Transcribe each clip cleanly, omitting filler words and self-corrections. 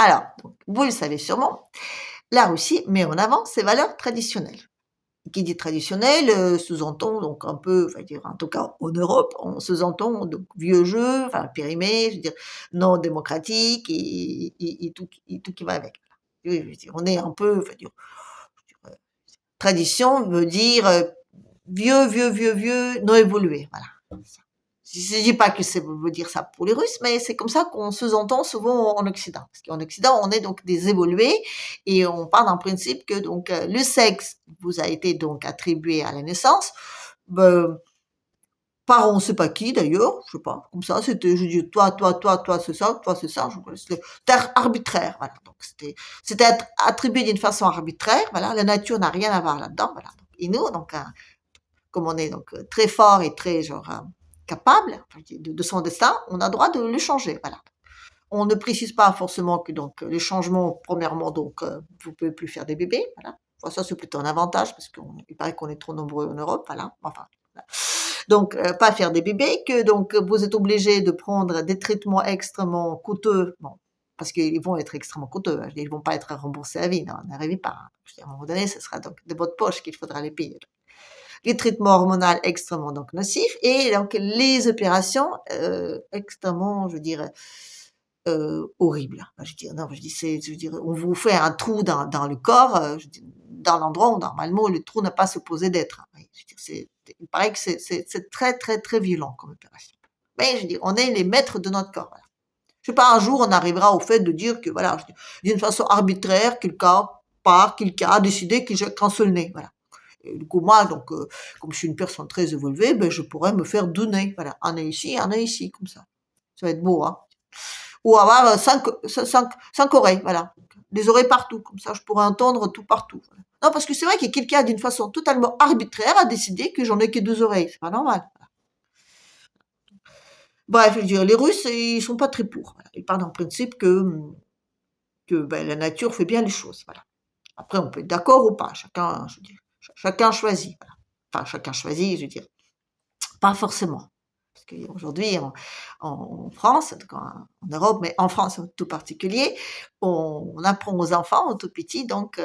Alors, donc, vous le savez sûrement, la Russie met en avant ses valeurs traditionnelles. Qui dit traditionnel sous-entend donc un peu, enfin dire en tout cas en Europe, on sous-entend donc vieux jeu, enfin périmé, je veux dire non démocratique et tout qui va avec. Oui, je veux dire, on est un peu, enfin dire, tradition veut dire vieux, non évolué, voilà. Je dis pas que ça veut dire ça pour les Russes, mais c'est comme ça qu'on sous-entend souvent en Occident. Parce qu'en Occident, on est donc des évolués et on part d'un principe que donc le sexe vous a été donc attribué à la naissance, ben, par on sait pas qui d'ailleurs, je sais pas, comme ça, c'était, je dis, toi, c'est ça, c'était arbitraire, voilà. Donc c'était attribué d'une façon arbitraire, voilà. La nature n'a rien à voir là-dedans, voilà. Et nous, donc, comme on est donc très fort et très genre capable de son destin, on a le droit de le changer. Voilà. On ne précise pas forcément que donc les changements, premièrement, donc vous pouvez plus faire des bébés. Voilà. Enfin, ça c'est plutôt un avantage parce qu'il paraît qu'on est trop nombreux en Europe. Voilà. Enfin. Voilà. Donc pas faire des bébés, que donc vous êtes obligé de prendre des traitements extrêmement coûteux. Bon, parce qu'ils vont être extrêmement coûteux. Hein. Ils vont pas être remboursés à vie. Non, n'arrivez pas. Hein. À un moment donné, ce sera donc de votre poche qu'il faudra les payer. Les traitements hormonaux extrêmement donc nocifs et donc les opérations extrêmement, je dirais, horribles. Je veux dire, non, je dis, je veux dire, on vous fait un trou dans le corps, je dis, dans l'endroit où normalement le trou n'a pas supposé d'être. Je veux dire, il paraît que c'est très très très violent comme opération. Mais je dis, on est les maîtres de notre corps. Voilà. Je sais pas, un jour on arrivera au fait de dire que voilà, d'une façon arbitraire, quelqu'un a décidé que j'ai qu'un seul nez. Voilà. Et du coup, moi, donc, comme je suis une personne très évoluée, ben, je pourrais me faire donner, voilà, un nez ici, comme ça. Ça va être beau, hein. Ou avoir cinq oreilles, voilà. Des oreilles partout, comme ça, je pourrais entendre tout partout. Voilà. Non, parce que c'est vrai que quelqu'un, d'une façon totalement arbitraire, a décidé que j'en ai que deux oreilles. C'est pas normal. Voilà. Bref, je veux dire, les Russes, ils sont pas très pour. Voilà. Ils partent d'un principe que ben, la nature fait bien les choses. Voilà. Après, on peut être d'accord ou pas. Chacun, je veux dire, chacun choisit. Voilà. Enfin, chacun choisit, je veux dire. Pas forcément. Parce qu'aujourd'hui, en France, en Europe, mais en France en tout particulier, on apprend aux enfants tout petits, donc,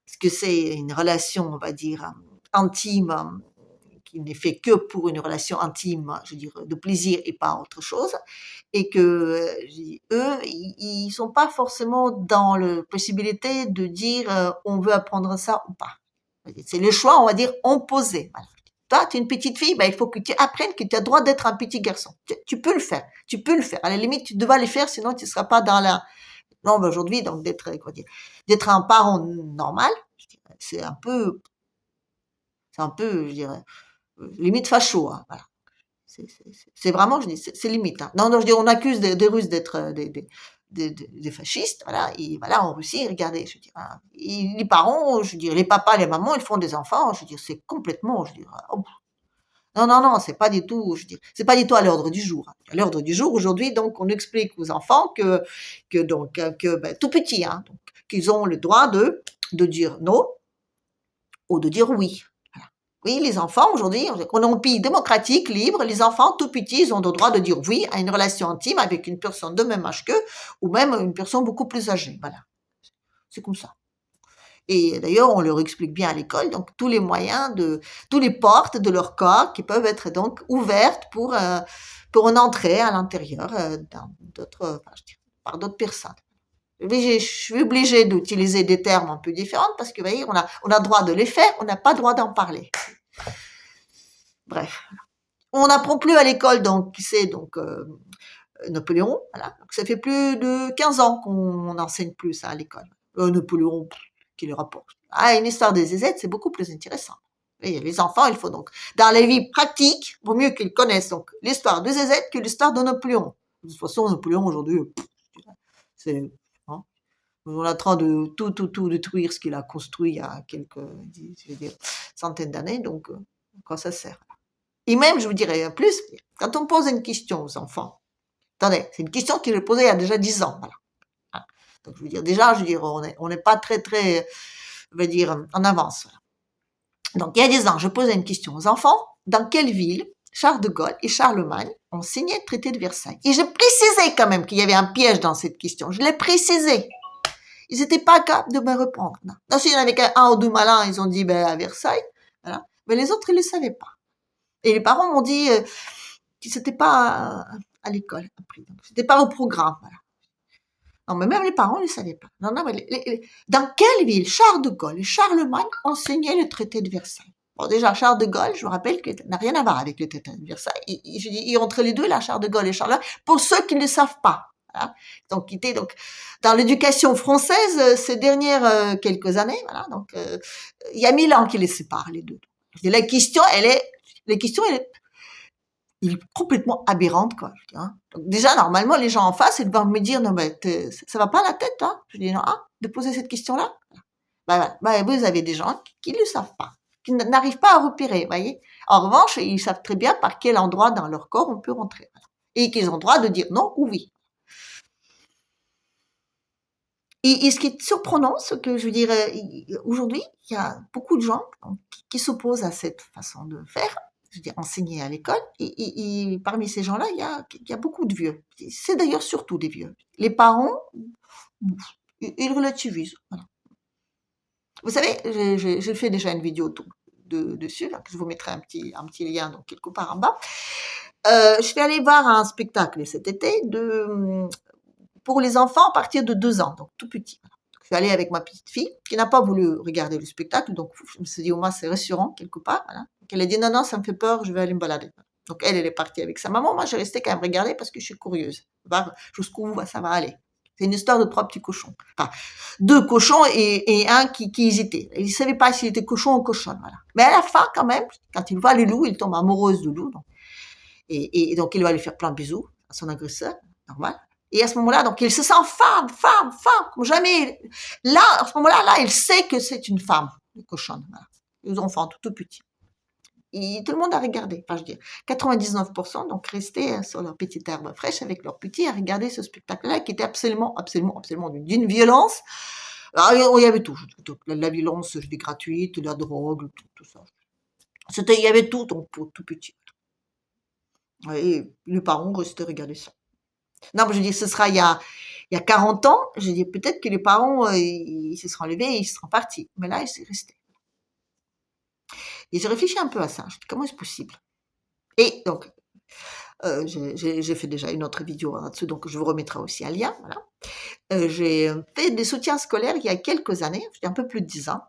ce que c'est une relation, on va dire, intime, qui n'est fait que pour une relation intime, je veux dire, de plaisir et pas autre chose. Et que eux, ils sont pas forcément dans la possibilité de dire on veut apprendre ça ou pas. C'est le choix, on va dire, imposé. Voilà. Toi, tu es une petite fille, ben, il faut que tu apprennes que tu as le droit d'être un petit garçon. Tu peux le faire. Tu peux le faire. À la limite, tu devras le faire, sinon tu ne seras pas dans la... Non, mais aujourd'hui, donc, d'être un parent normal, je dirais, c'est un peu, je dirais, limite facho, hein, voilà. C'est vraiment, je dis, c'est limite. Hein. Non, je dis, on accuse des Russes d'être des fascistes, voilà, et voilà, en Russie, regardez, je dis, hein, les parents, je dis, les papas, les mamans, ils font des enfants, je dis, c'est complètement, je dis, oh, non, c'est pas du tout, je dis, c'est pas du tout à l'ordre du jour. Hein. À l'ordre du jour, aujourd'hui, donc, on explique aux enfants que ben, tout petit, hein, donc, qu'ils ont le droit de dire non ou de dire oui. Oui, les enfants, aujourd'hui, on est un pays démocratique, libre, les enfants tout petits, ils ont le droit de dire oui à une relation intime avec une personne de même âge qu'eux, ou même une personne beaucoup plus âgée. Voilà. C'est comme ça. Et d'ailleurs, on leur explique bien à l'école, donc tous les moyens tous les portes de leur corps qui peuvent être donc ouvertes pour une entrée à l'intérieur par d'autres personnes. Je suis obligée d'utiliser des termes un peu différents parce que, vous voyez, on a le droit de les faire, on n'a pas le droit d'en parler. Bref. On n'apprend plus à l'école, donc, qui c'est, donc, Napoléon, voilà. Donc, ça fait plus de 15 ans qu'on n'enseigne plus ça à l'école. Napoléon, qui le rapporte. Ah, une histoire des zézettes, c'est beaucoup plus intéressant. Et les enfants, il faut donc, dans la vie pratique, vaut mieux qu'ils connaissent donc l'histoire de zézettes que l'histoire de Napoléon. De toute façon, Napoléon, aujourd'hui, c'est, hein, on est en train de tout détruire ce qu'il a construit il y a quelques, je veux dire, centaines d'années, donc, quand ça sert. Et même, je vous dirais plus, quand on pose une question aux enfants, attendez, c'est une question qu'il a posée il y a déjà 10 ans, voilà. Donc, je veux dire, déjà, je veux dire, on n'est pas très, très, je veux dire, en avance. Voilà. Donc, il y a 10 ans, je posais une question aux enfants, dans quelle ville Charles de Gaulle et Charlemagne ont signé le traité de Versailles. Et je précisais quand même qu'il y avait un piège dans cette question. Je l'ai précisé. Ils n'étaient pas capables de me répondre. Non, s'il y en avait un ou deux malins, ils ont dit, ben, à Versailles. Voilà. Mais les autres, ils ne le savaient pas. Et les parents m'ont dit que c'était pas à l'école appris. C'était pas au programme. Voilà. Non, mais même les parents ne le savaient pas. Non, non, mais dans quelle ville Charles de Gaulle et Charlemagne ont signé le traité de Versailles? Bon, déjà, Charles de Gaulle, je vous rappelle qu'il n'a rien à voir avec le traité de Versailles. Je dis, entre les deux, là, Charles de Gaulle et Charlemagne, pour ceux qui ne le savent pas. Voilà. Donc, qui étaient donc dans l'éducation française ces dernières quelques années. Voilà. Donc, il y a 1000 ans qui les séparent les deux. Et la question, elle est complètement aberrante, quoi. Je dis, hein. Donc, déjà, normalement, les gens en face, ils vont me dire, non, mais ça va pas à la tête, hein. Je dis, non, hein, de poser cette question-là. Bah, vous avez des gens qui ne le savent pas, qui n'arrivent pas à repérer, voyez. En revanche, ils savent très bien par quel endroit dans leur corps on peut rentrer. Voilà. Et qu'ils ont le droit de dire non ou oui. Et ce qui est surprenant, c'est que, je veux dire, aujourd'hui, il y a beaucoup de gens qui s'opposent à cette façon de faire, je veux dire, enseigner à l'école. Et parmi ces gens-là, il y a beaucoup de vieux. C'est d'ailleurs surtout des vieux. Les parents, ils relativisent. Voilà. Vous savez, j'ai fait déjà une vidéo dessus, là, que je vous mettrai un petit lien donc quelque part en bas. Je suis allée voir un spectacle cet été pour les enfants à partir de 2 ans, donc tout petit. Je suis allée avec ma petite fille qui n'a pas voulu regarder le spectacle, donc je me suis dit au moins c'est rassurant quelque part. Voilà. Donc elle a dit non, ça me fait peur, je vais aller me balader. Donc elle est partie avec sa maman, moi j'ai resté quand même regarder parce que je suis curieuse, voir jusqu'où ça va aller. C'est une histoire de 3 petits cochons. Enfin, 2 cochons et un qui hésitait. Il ne savait pas s'il était cochon ou cochonne. Voilà. Mais à la fin, quand même, quand il voit le loup, il tombe amoureux du loup. Donc, et donc, il va lui faire plein de bisous à son agresseur, normal. Et à ce moment-là, donc, il se sent femme, comme jamais. Là, à ce moment-là, il sait que c'est une femme, le cochonne. Voilà. Les enfants, tout petits. Et tout le monde a regardé. Enfin, je veux dire, 99% donc restaient sur leur petite herbe fraîche avec leurs petits à regarder ce spectacle-là qui était absolument d'une violence. Alors, il y avait tout. La violence, je dis gratuite, la drogue, tout ça. Il y avait tout donc pour tout petit. Et les parents restaient regarder ça. Non, je dis, ce sera il y a 40 ans. Je dis, peut-être que les parents, ils se seront levés et ils seront partis. Mais là, ils sont restés. Et j'ai réfléchi un peu à ça. Je dis, comment est-ce possible? Et donc, j'ai fait déjà une autre vidéo là-dessus, donc je vous remettrai aussi un lien. Voilà. J'ai fait des soutiens scolaires il y a quelques années, un peu plus de 10 ans,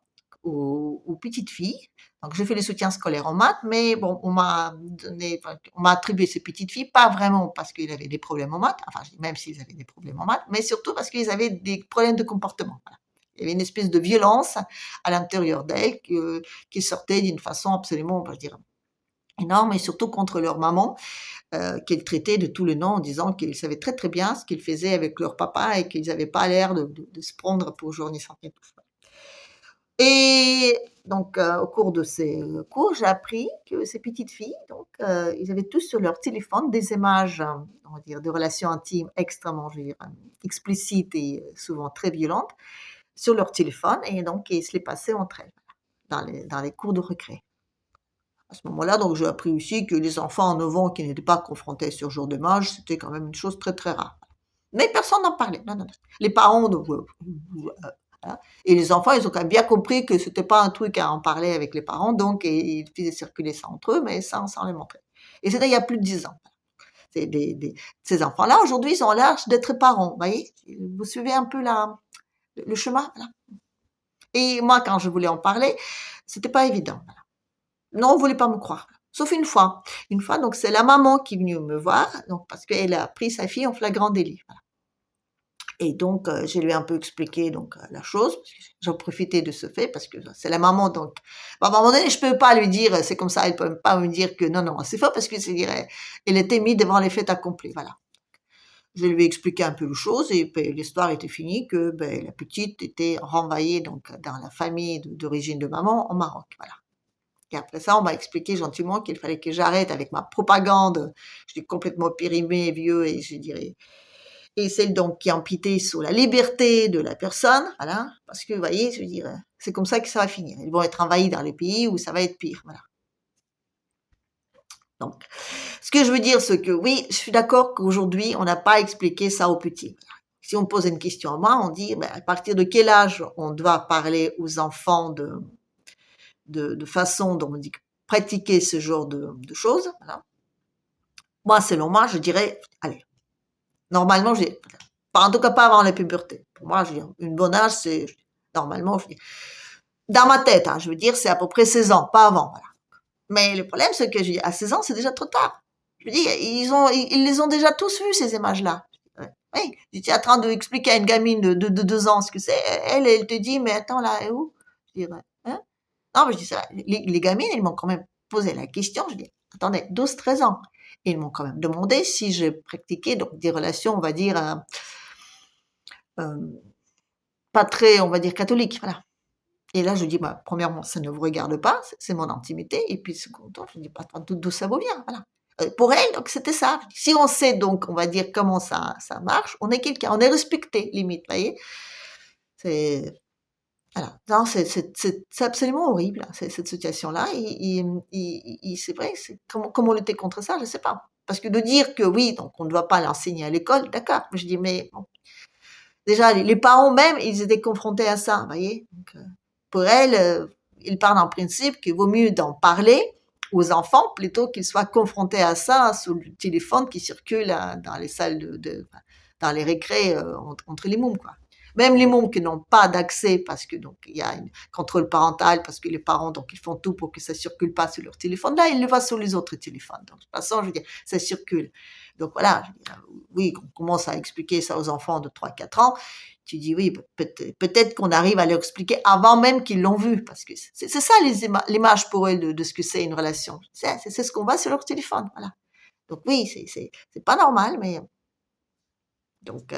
aux petites filles. Donc j'ai fait des soutiens scolaires en maths, mais bon, on m'a attribué ces petites filles, pas vraiment parce qu'ils avaient des problèmes en maths, enfin même s'ils avaient des problèmes en maths, mais surtout parce qu'ils avaient des problèmes de comportement. Voilà. Il y avait une espèce de violence à l'intérieur d'elles qui sortait d'une façon absolument, on va dire, énorme, et surtout contre leur maman, qu'ils traitaient de tous les noms en disant qu'ils savaient très très bien ce qu'ils faisaient avec leur papa et qu'ils n'avaient pas l'air de se prendre pour journée sans tout ça. Et donc, au cours de ces cours, j'ai appris que ces petites filles, donc, ils avaient tous sur leur téléphone des images, on va dire, de relations intimes extrêmement, je veux dire, explicites et souvent très violentes sur leur téléphone, et donc ils se les passaient entre elles dans les cours de récré. À ce moment-là, donc, j'ai appris aussi que les enfants en 9 ans qui n'étaient pas confrontés à ce genre d'image, c'était quand même une chose très très rare. Mais personne n'en parlait. Non, non, non. Les parents, donc, voilà. Et les enfants, ils ont quand même bien compris que c'était pas un truc à en parler avec les parents, donc ils faisaient circuler ça entre eux, mais sans les montrer. Et c'était il y a plus de 10 ans. C'est ces enfants-là, aujourd'hui, ils ont l'âge d'être parents. Vous voyez, vous suivez un peu le chemin. Voilà. Et moi, quand je voulais en parler, c'était pas évident. Voilà. Non, on voulait pas me croire. Sauf une fois. Une fois, donc, c'est la maman qui est venue me voir, donc, parce qu'elle a pris sa fille en flagrant délit. Voilà. Et donc, je lui ai un peu expliqué donc la chose. J'en profitais de ce fait parce que c'est la maman. Donc, à un moment donné, je peux pas lui dire c'est comme ça. Elle peut pas me dire que non, c'est faux parce que je dirais, elle était mise devant les faits accomplis. Voilà. Je lui ai expliqué un peu les choses et puis l'histoire était finie que la petite était renvoyée donc dans la famille d'origine de maman au Maroc. Voilà. Et après ça, on m'a expliqué gentiment qu'il fallait que j'arrête avec ma propagande. Je suis complètement périmé, vieux, et je dirais, et celle donc qui empiétait sur la liberté de la personne, voilà, parce que, vous voyez, je veux dire, c'est comme ça que ça va finir. Ils vont être envahis dans les pays où ça va être pire, voilà. Donc, ce que je veux dire, c'est que oui, je suis d'accord qu'aujourd'hui, on n'a pas expliqué ça aux petits. Si on pose une question à moi, on dit, ben, à partir de quel âge on doit parler aux enfants de façon dont on dit pratiquer ce genre de choses. Voilà. Moi, selon moi, je dirais, allez, normalement, pas, en tout cas pas avant la puberté. Pour moi, je dis, une bonne âge, c'est, normalement, je dis, dans ma tête, hein, je veux dire, c'est à peu près 16 ans, pas avant. Voilà. Mais le problème, c'est que je dis, à 16 ans, c'est déjà trop tard. Je dis, ils les ont déjà tous vus, ces images-là. Oui, tu es en train d'expliquer à une gamine de 2 ans ce que c'est. Elle te dit, mais attends, là, et où? Je dis, hein? Non, mais je dis ça, les gamines, ils m'ont quand même posé la question. Je dis, attendez, 12, 13 ans. Et ils m'ont quand même demandé si je pratiquais donc des relations, on va dire, euh, pas très, on va dire, catholiques. Voilà. Et là, je dis, bah, premièrement, ça ne vous regarde pas, c'est mon intimité. Et puis, secondement, je dis, bah, attends, d'où ça vous vient, voilà. Pour elle, donc, c'était ça. Si on sait donc, on va dire, comment ça marche, on est quelqu'un, on est respecté, limite, vous voyez. C'est, voilà. Non, c'est absolument horrible, hein, cette situation-là. C'est vrai, comment lutter contre ça, je sais pas. Parce que de dire que oui, donc on ne doit pas l'enseigner à l'école, d'accord. Mais je dis, mais bon, déjà, les parents même, ils étaient confrontés à ça, vous voyez. Donc, pour elle, ils partent en principe qu'il vaut mieux d'en parler aux enfants plutôt qu'ils soient confrontés à ça sur le téléphone qui circule dans les salles dans les récrés entre les mômes, quoi. Même les mômes qui n'ont pas d'accès parce que donc il y a un contrôle parental parce que les parents donc ils font tout pour que ça circule pas sur leur téléphone. Là, ils le voient sur les autres téléphones. Donc de toute façon, je veux dire, ça circule. Donc voilà, oui, on commence à expliquer ça aux enfants de 3, 4 ans. Tu dis oui, peut-être qu'on arrive à leur expliquer avant même qu'ils l'ont vu, parce que c'est ça l'image pour eux de ce que c'est une relation. C'est ce qu'on voit sur leur téléphone, voilà. Donc oui, c'est pas normal, mais donc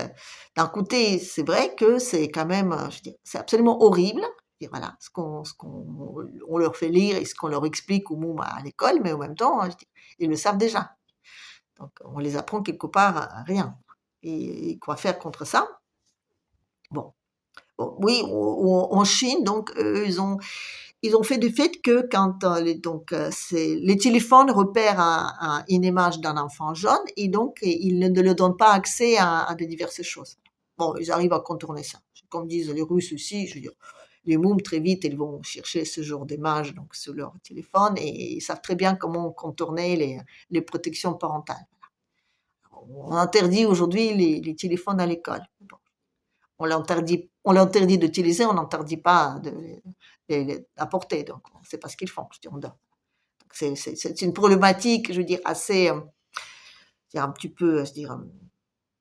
d'un côté, c'est vrai que c'est quand même, je veux dire, c'est absolument horrible. Je veux dire, voilà, ce qu'on on leur fait lire et ce qu'on leur explique au moment à l'école, mais en même temps, je dis, ils le savent déjà. Donc on les apprend quelque part à rien. Et quoi faire contre ça? Bon. Bon, oui, en Chine, donc, ils ont fait du fait que quand les téléphones repèrent une image d'un enfant jaune et donc ils ne leur donnent pas accès à de diverses choses. Bon, ils arrivent à contourner ça. Comme disent les Russes aussi, je veux dire, les mômes très vite, ils vont chercher ce genre d'image donc sur leur téléphone et ils savent très bien comment contourner les protections parentales. On interdit aujourd'hui les téléphones à l'école. Bon, on l'interdit d'utiliser, on n'interdit pas d'apporter. Donc, on ne sait pas ce qu'ils font. Je dis, c'est une problématique, je veux dire, assez, un petit peu, je dire,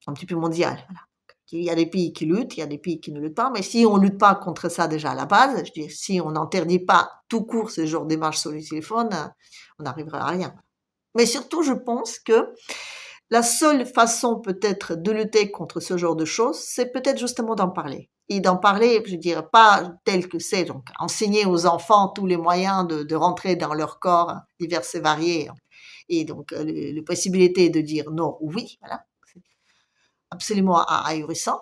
un petit peu mondiale. Voilà. Il y a des pays qui luttent, il y a des pays qui ne luttent pas, mais si on ne lutte pas contre ça déjà à la base, je dis, si on n'interdit pas tout court ce genre d'image sur le téléphone, on n'arrivera à rien. Mais surtout, je pense que la seule façon peut-être de lutter contre ce genre de choses, c'est peut-être justement d'en parler. Et d'en parler, je dirais pas tel que c'est, donc enseigner aux enfants tous les moyens de rentrer dans leur corps divers et variés, et donc les possibilités de dire non ou oui, voilà, c'est absolument ahurissant.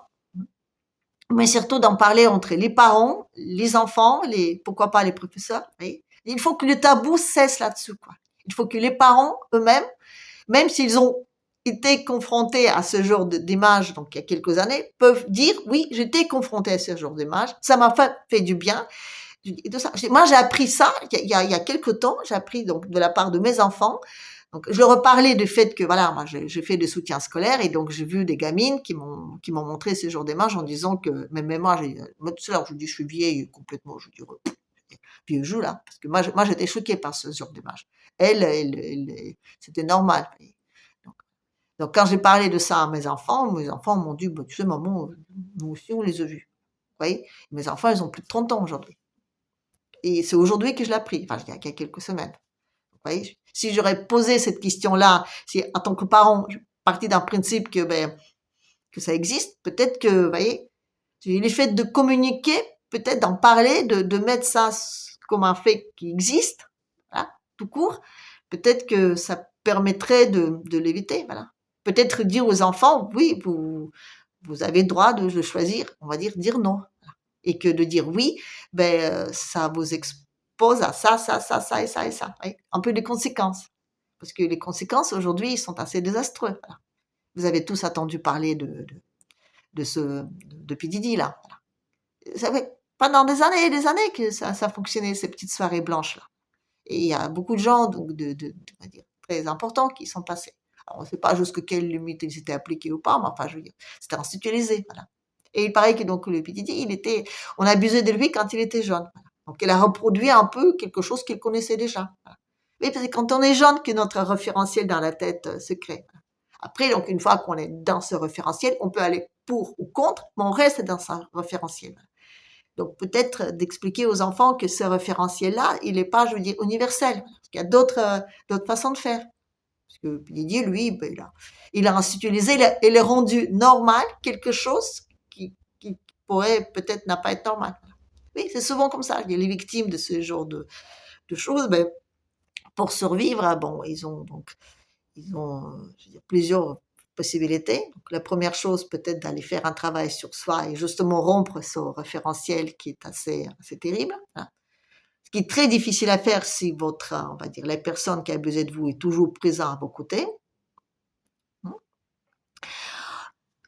Mais surtout d'en parler entre les parents, les enfants, pourquoi pas les professeurs. Oui. Il faut que le tabou cesse là-dessus, quoi. Il faut que les parents eux-mêmes, même s'ils ont été confrontés à ce genre d'image, donc il y a quelques années, peuvent dire, oui, j'étais confronté à ce genre d'image, ça m'a fait du bien. Et tout ça. Moi, j'ai appris ça il y a quelques temps, j'ai appris donc de la part de mes enfants. Donc, je leur ai parlé du fait que, voilà, moi, j'ai fait des soutiens scolaires et donc j'ai vu des gamines qui m'ont montré ce genre d'image en disant que, même moi, je dis, je suis vieille complètement, je dis, vieux jeu là, parce que moi, j'étais choquée par ce genre d'image. C'était normal. Donc, quand j'ai parlé de ça à mes enfants m'ont dit, bah, tu sais, maman, nous aussi, on les a vus. Vous voyez? Mes enfants, ils ont plus de 30 ans aujourd'hui. Et c'est aujourd'hui que je l'ai appris, enfin, il y a quelques semaines. Vous voyez? Si j'aurais posé cette question-là, si en tant que parent, je partais d'un principe que ça existe, peut-être que, vous voyez, le fait de communiquer, peut-être d'en parler, de mettre ça comme un fait qui existe, voilà, tout court, peut-être que ça permettrait de l'éviter, voilà. Peut-être dire aux enfants, oui, vous avez le droit de choisir, on va dire non. Et que de dire oui, ça vous expose à ça, ça, ça, ça et ça et ça. Oui, un peu des conséquences. parce que les conséquences aujourd'hui sont assez désastreuses. Voilà. Vous avez tous entendu parler de P. Diddy, là. Voilà. Ça fait pendant des années et des années que ça fonctionnait, ces petites soirées blanches-là. Et il y a beaucoup de gens, donc, on va dire, très importants qui sont passés. Alors, on ne sait pas jusqu'à quelle limite ils étaient appliqués ou pas, mais enfin, je veux dire, c'était institutionnalisé, voilà. Et il paraît que donc le P. Diddy, on abusait de lui quand il était jeune. Voilà. Donc, il a reproduit un peu quelque chose qu'il connaissait déjà. Voilà. Oui, parce que quand on est jeune, que notre référentiel dans la tête se crée. Voilà. Après, donc, une fois qu'on est dans ce référentiel, on peut aller pour ou contre, mais on reste dans ce référentiel. Voilà. Donc peut-être d'expliquer aux enfants que ce référentiel-là, il n'est pas, je veux dire, universel. Parce qu'il y a d'autres façons de faire. Parce que Didier, lui, ben, il a institutionnalisé, il a rendu normal quelque chose qui pourrait peut-être n'a pas être normal. Oui, c'est souvent comme ça. Les victimes de ce genre de choses, ben, pour survivre, bon, ils ont je veux dire, plusieurs possibilités. Donc, la première chose, peut-être d'aller faire un travail sur soi et justement rompre ce référentiel qui est assez terrible. Hein. Ce qui est très difficile à faire si on va dire, la personne qui a abusé de vous est toujours présente à vos côtés. Hein.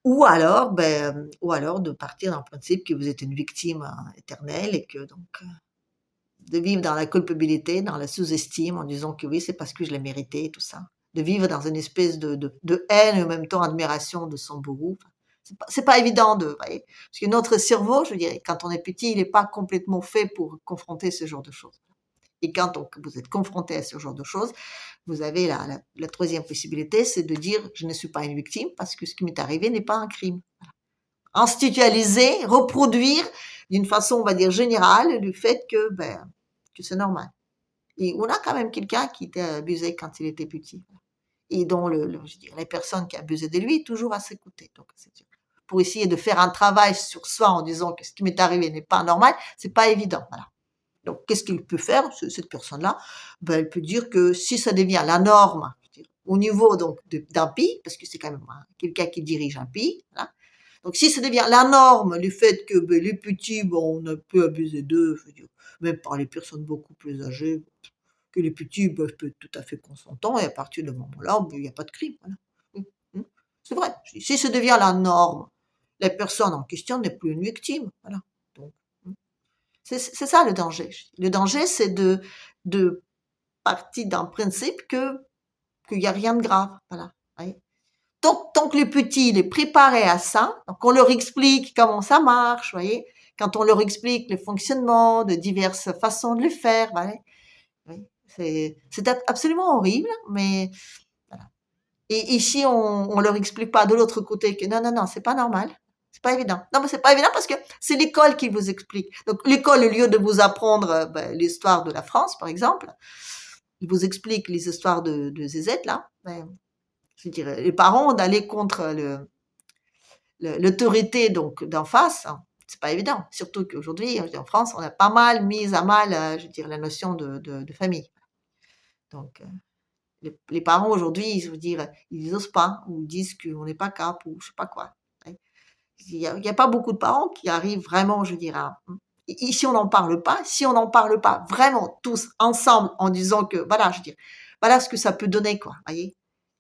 Ou alors de partir dans le principe que vous êtes une victime éternelle et que donc de vivre dans la culpabilité, dans la sous-estime, en disant que oui, c'est parce que je l'ai mérité, tout ça. De vivre dans une espèce de haine et en même temps admiration de son bourreau. C'est pas évident voyez, parce que notre cerveau, je dirais, quand on est petit, il n'est pas complètement fait pour confronter ce genre de choses. Et quand vous êtes confronté à ce genre de choses, vous avez la troisième possibilité, c'est de dire je ne suis pas une victime parce que ce qui m'est arrivé n'est pas un crime. Institutionnaliser, reproduire d'une façon, on va dire, générale, le fait que c'est normal. Et on a quand même quelqu'un qui était abusé quand il était petit. Et dont je dirais, la personne qui a abusé de lui est toujours à ses côtés. Donc, pour essayer de faire un travail sur soi en disant que ce qui m'est arrivé n'est pas normal, c'est pas évident. Voilà. Donc, qu'est-ce qu'il peut faire, cette personne-là? Ben, elle peut dire que si ça devient la norme, au niveau donc d'un pays, parce que c'est quand même quelqu'un qui dirige un pays, voilà. Donc, si ça devient la norme, le fait que ben, les petits, bon, on peut abuser d'eux, je veux dire, même par les personnes beaucoup plus âgées, que les petits peuvent être tout à fait consentants, et à partir de ce moment-là, ben, il n'y a pas de crime. Voilà. C'est vrai. Si ça devient la norme, la personne en question n'est plus une victime. Voilà. Donc, c'est ça le danger. Le danger, c'est de partir d'un principe qu'il n'y a rien de grave. Voilà. Tant que les petits, il est préparé à ça, donc on leur explique comment ça marche, voyez, quand on leur explique le fonctionnement de diverses façons de le faire, voyez, oui, c'est absolument horrible, mais voilà. Et ici, on leur explique pas de l'autre côté que non, non, non, c'est pas normal. C'est pas évident. Non, mais c'est pas évident parce que c'est l'école qui vous explique. Donc, l'école, au lieu de vous apprendre l'histoire de la France, par exemple, il vous explique les histoires de Zézette, là. Je dirais, les parents d'aller contre l'autorité donc d'en face, hein, c'est pas évident. Surtout qu'aujourd'hui, en France, on a pas mal mis à mal, je veux dire, la notion de famille. Donc, les parents aujourd'hui, je veux dire, ils osent pas, ou ils disent qu'on n'est pas cap, ou je sais pas quoi. Il y a pas beaucoup de parents qui arrivent vraiment, je dirais, si on n'en parle pas, si on n'en parle pas vraiment tous ensemble en disant que, voilà, je veux dire, voilà ce que ça peut donner, quoi, voyez.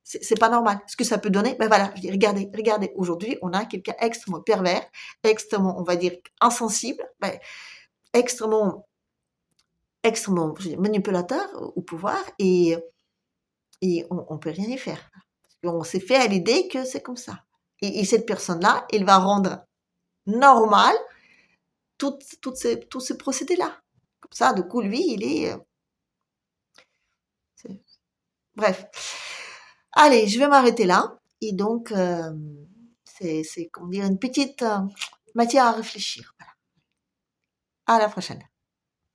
C'est pas normal. Ce que ça peut donner, ben voilà, je dis, regardez, aujourd'hui, on a quelqu'un extrêmement pervers, extrêmement, on va dire, insensible, extrêmement, je veux dire, manipulateur au pouvoir, et on peut rien y faire. On s'est fait à l'idée que c'est comme ça. Et cette personne-là, elle va rendre normal tous ces procédés-là. Comme ça, du coup, lui, il est... Bref. Allez, je vais m'arrêter là. Et donc, c'est comment dire, une petite matière à réfléchir. Voilà. À la prochaine.